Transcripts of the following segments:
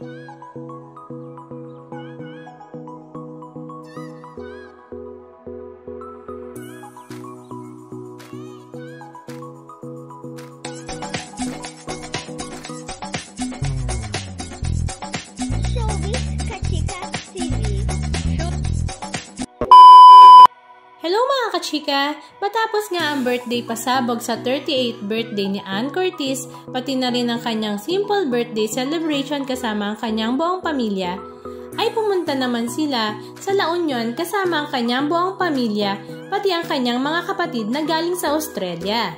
Hello mga kachika! Matapos nga ang birthday pasabog sa 38th birthday ni Ann Curtis, pati na rin ang kanyang simple birthday celebration kasama ang kanyang buong pamilya, ay pumunta naman sila sa La Union kasama ang kanyang buong pamilya, pati ang kanyang mga kapatid na galing sa Australia.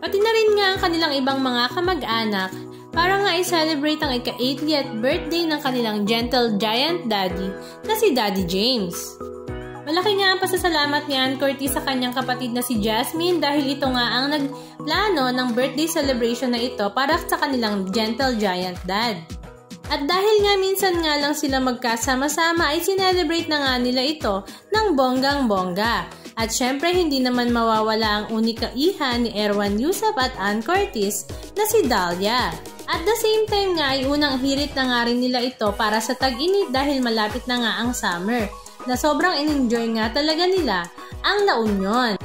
Pati na rin nga ang kanilang ibang mga kamag-anak para nga i-celebrate ang ika-80th birthday ng kanilang gentle giant daddy na si Daddy James. Malaki nga ang pasasalamat ni Ann Curtis sa kanyang kapatid na si Jasmine dahil ito nga ang nagplano ng birthday celebration na ito para sa kanilang gentle giant dad. At dahil nga minsan nga lang sila magkasama-sama ay sinelebrate na nga nila ito ng bonggang-bongga. At syempre hindi naman mawawala ang unika iha ni Erwan Yusuf at Ann Curtis na si Dahlia. At the same time nga ay unang hirit na nga rin nila ito para sa tag-init dahil malapit na nga ang summer, na sobrang in-enjoy nga talaga nila ang La Union.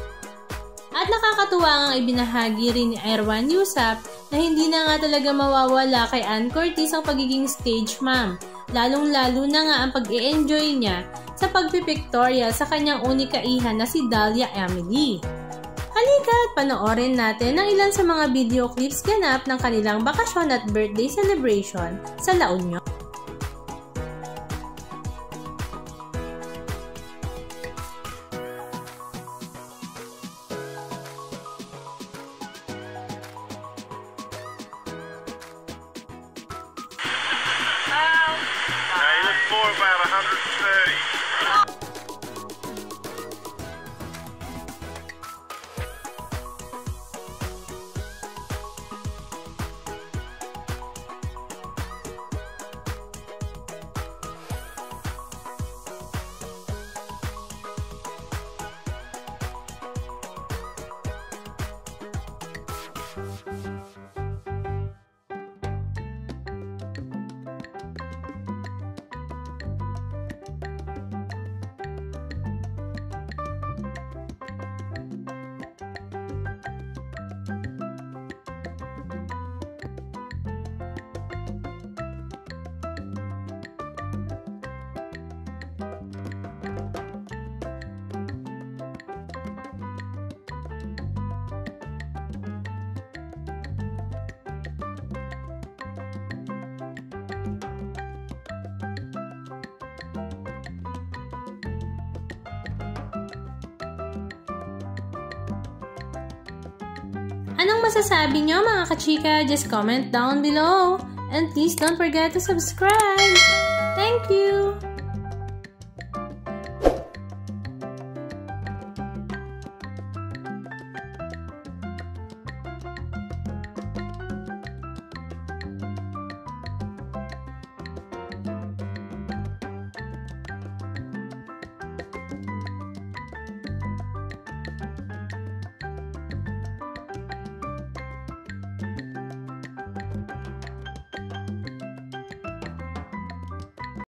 At nakakatuwa nga ibinahagi rin ni Erwan Yusuf na hindi na nga talaga mawawala kay Ann Curtis ang pagiging stage mom, lalong-lalo na nga ang pag-e-enjoy niya sa pagpipictorial sa kanyang unika iha na si Dahlia Emily. Halika at panoorin natin ang ilan sa mga video clips ganap ng kanilang bakasyon at birthday celebration sa La Union. About 130. Anong masasabi nyo mga kachika? Just comment down below. And please don't forget to subscribe. Thank you!